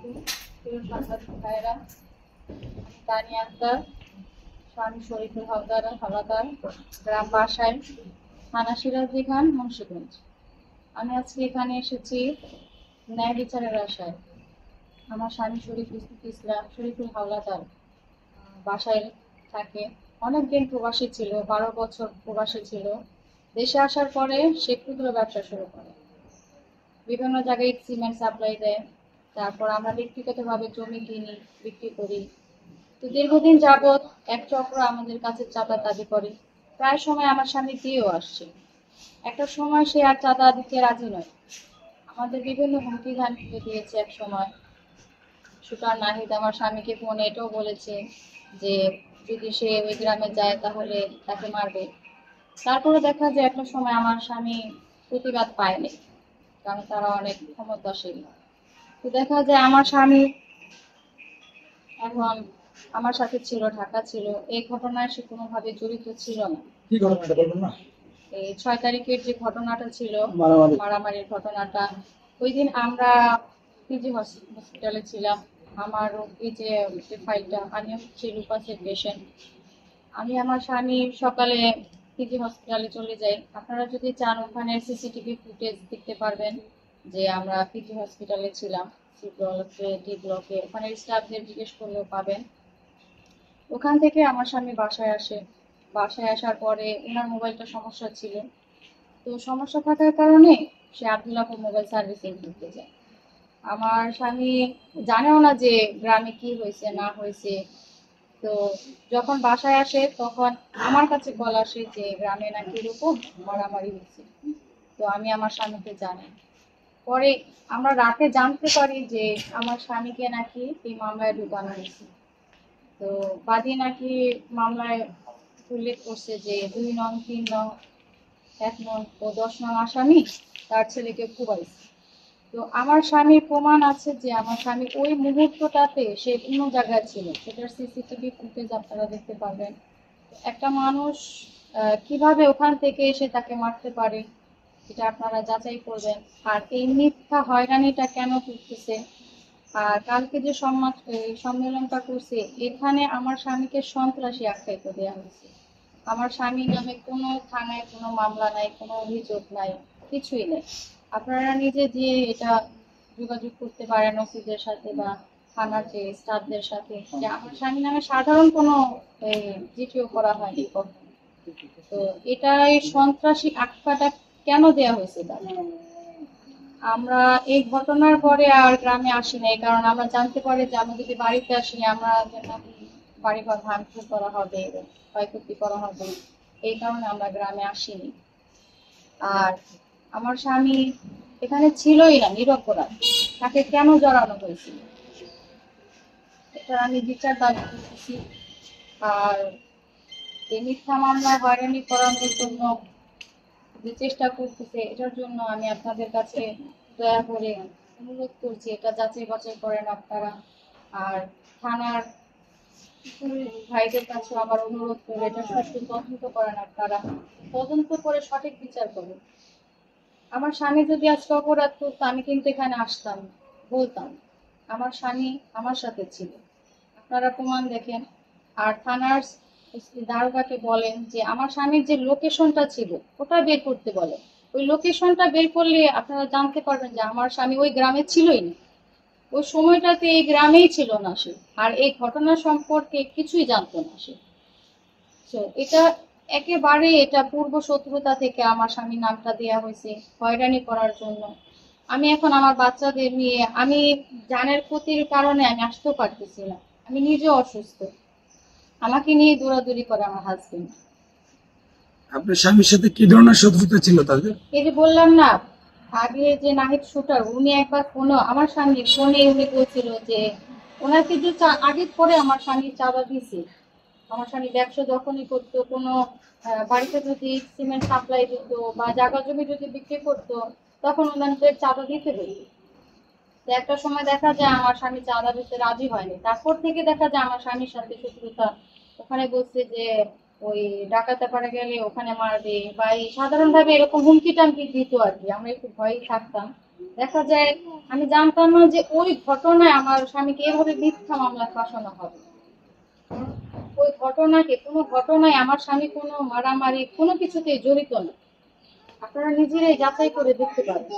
আলাইকুম প্রিয় সাংবাদিক ভাইয়েরা। তানিয়া আক্তার, স্বামী শরীফুল হাওলাদার, গ্রাম বাসাইল, থানা সিরাজদি খান, মুন্সিগঞ্জ। আমি আজকে এখানে এসেছি ন্যায় বিচারের আশায়। আমার স্বামী শরীফুল হাওলাদার বাসায় থাকে, অনেকদিন প্রবাসী ছিল, 12 বছর প্রবাসী ছিল। দেশে আসার পরে সে ক্ষুদ্র ব্যবসা শুরু করে, বিভিন্ন জায়গায় সিমেন্ট সাপ্লাই দেয়। তারপর আমরা ব্যক্তিগতভাবে জমি কিনি, বিক্রি করি। তো দীর্ঘদিন যাবৎ এক চক্র আমাদের কাছে চাঁদা দাবি করে, প্রায় সময় আমার স্বামী দিয়েও আসছে। একটা সময় সে আর চাঁদা দিতে রাজি নয়, আমাদের বিভিন্ন হুমকি ধামকি দিয়েছে। এক সময় সুকার নাহিদ আমার স্বামীকে ফোনে এটাও বলেছে যে যদি সে ওই গ্রামে যায় তাহলে তাকে মারবে। তারপরে দেখা যায় একটা সময় আমার স্বামী প্রতিবাদ পায়নি, কারণ তারা অনেক ক্ষমতাশীল। তো দেখা যায় আমার স্বামী এখন আমার সাথে ছিল, ঢাকা ছিল। এই ঘটনায় সে কোনোভাবে জড়িত ছিল না। কি ঘটনাটা বলবেন না? এই 6 তারিখের যে ঘটনাটা ছিল, মারামারির ঘটনাটা, ওই দিন আমরা পিজি হসপিটালে ছিলাম। আমার এই যে ফাইলটা, আমি হচ্ছে লুপাসের পেশেন্ট। আমি আমার স্বামী সকালে পিজি হসপিটালে চলে যাই। আপনারা যদি চান ওখানে সিসিটিভি ফুটেজ দেখতে পারবেন যে আমরা পিজি হসপিটালে ছিলাম, সি ব্লকে, ডি ব্লকে। ওখানে স্টাফদের জিজ্ঞেস করলেও পাবেন। ওখান থেকে আমার স্বামী বাসায় আসে। বাসায় আসার পরে ওনার মোবাইলটা সমস্যা ছিল, তো সমস্যা থাকার কারণে সে আব্দুল্লাহ মোবাইল সার্ভিসিং করতে যায়। আমার স্বামী জানেও না যে গ্রামে কি হয়েছে না হয়েছে। তো যখন বাসায় আসে তখন আমার কাছে কল আসে যে গ্রামে নাকি এরকম মারামারি হয়েছে। তো আমি আমার স্বামীকে জানাই। পরে আমরা রাতে জানতে পারি যে আমার স্বামীকে নাকি এই মামলায় ঢুকানো হয়েছে। তো বাদী নাকি মামলায় উল্লেখ করছে যে 2 নং, 3 নং, 1 নং ও 10 নং আসামি তার ছেলেকে কুবাইছে। তো আমার স্বামীর প্রমাণ আছে যে আমার স্বামী ওই মুহূর্তটাতে সে অন্য জায়গায় ছিল, সেটার সিসিটিভি ফুটেজ আপনারা দেখতে পাবেন। একটা মানুষ কিভাবে ওখান থেকে এসে তাকে মারতে পারে, এটা আপনারা যাচাই করবেন। আর এই মিথ্যা হয়রানিটা কেন করতেছে, আর কালকে যে সম্মেলনটা করছে, এখানে আমার স্বামীকে সন্ত্রাসী আখ্যায়িত দেওয়া হয়েছে। আমার স্বামীর নামে কোনো থানায় কোনো মামলা নাই, কোনো অভিযোগ নাই, কিছুই নেই। আপনারা নিজে দিয়ে এটা যোগাযোগ করতে পারেন ওসিদের সাথে বা থানার যে স্টাফদের সাথে, যে আমার স্বামীর নামে সাধারণ কোনো জিটিও করা হয়নি কখনো। তো এটা এই সন্ত্রাসী আখ্যাটা কেন দেওয়া হয়েছে তাহলে? আমরা এই ঘটনার পরে আর গ্রামে আসি নাই, কারণ আমরা জানতে পারি যে আমরা যদি বাড়িতে আসি আমরা যেন বাড়িঘর ভাঙচুর করা হবে, ক্ষয়ক্ষতি করা হবে। এই কারণে আমরা গ্রামে আসিনি। আর আমার স্বামী এখানে ছিলই না, নিরপরাধ। তাকে কেন জড়ানো হয়েছিল, এটা আমি বিচার দাবি করতেছি। আর এই মিথ্যা মামলা হয়রানি করানোর জন্য যে চেষ্টা করতেছে, এটার জন্য আমি আপনাদের কাছে দয়া করে অনুরোধ করছি, এটা যাচাই বাছাই করেন আপনারা। আর থানার ভাইদের কাছে আমার অনুরোধ করে এটা সঠিক তদন্ত করেন আপনারা, তদন্ত করে সঠিক বিচার করুন। আমার স্বামী যদি আজকে অপরাধ করতো আমি কিন্তু এখানে আসতাম, বলতাম আমার স্বামী আমার সাথে ছিল। আপনারা প্রমাণ দেখেন। আর থানার দারোগাকে বলেন যে আমার স্বামীর যে লোকেশনটা ছিল ওটা বের করতে বলেন। ওই লোকেশনটা বের করলে আপনারা জানতে পারবেন যে আমার স্বামী ওই গ্রামে ছিলই না, ওই সময়টাতে এই গ্রামেই ছিল না সে, আর এই ঘটনা সম্পর্কে কিছুই জানতো না সে। তো এটা একেবারে এটা পূর্ব শত্রুতা থেকে আমার স্বামীর নামটা দেওয়া হয়েছে হয়রানি করার জন্য। আমি এখন আমার বাচ্চাদের নিয়ে, আমি জানের ক্ষতির কারণে আমি আসতেও পারতেছি না, আমি নিজেও অসুস্থ, আমাকে নিয়ে দৌড়াদৌড়ি করে আমার হাজবেন্ড। আপনার স্বামীর সাথে কি ধরনের শত্রুতা ছিল তাদের? এই যে বললাম না, আগে যে নাহিদ শুটার, উনি একবার ফোনে আমার স্বামী ফোনে উনি বলছিল যে ওনাকে যে আগে করে আমার স্বামী চাঁদা দিছে। আমার স্বামী ব্যবসা যখনই করতো, কোনো বাড়িতে যদি সিমেন্ট সাপ্লাই দিত বা জায়গা জমি যদি বিক্রি করতো, তখন ওনাদের চাঁদা দিতে হইতো। তো একটা সময় দেখা যায় আমার স্বামী চাঁদা দিতে রাজি হয়নি, তারপর থেকে দেখা যায় আমার স্বামীর সাথে শত্রুতা। ওখানে বলছে যে ওই ডাকাতে পারে গেলে ওখানে মারবে, বা এই সাধারণভাবে এরকম হুমকি টামকি দিত আর কি। আমরা একটু ভয়েই থাকতাম। দেখা যায় আমি জানতাম না যে ওই ঘটনায় আমার স্বামীকে এভাবে মিথ্যা মামলা ফাঁসানো হবে। ওই কোনো ঘটনায় আমার স্বামী কোনো মারামারি কোনো কিছুতেই জড়িত না। আপনারা নিজেরাই যাচাই করে দেখতে পারেন।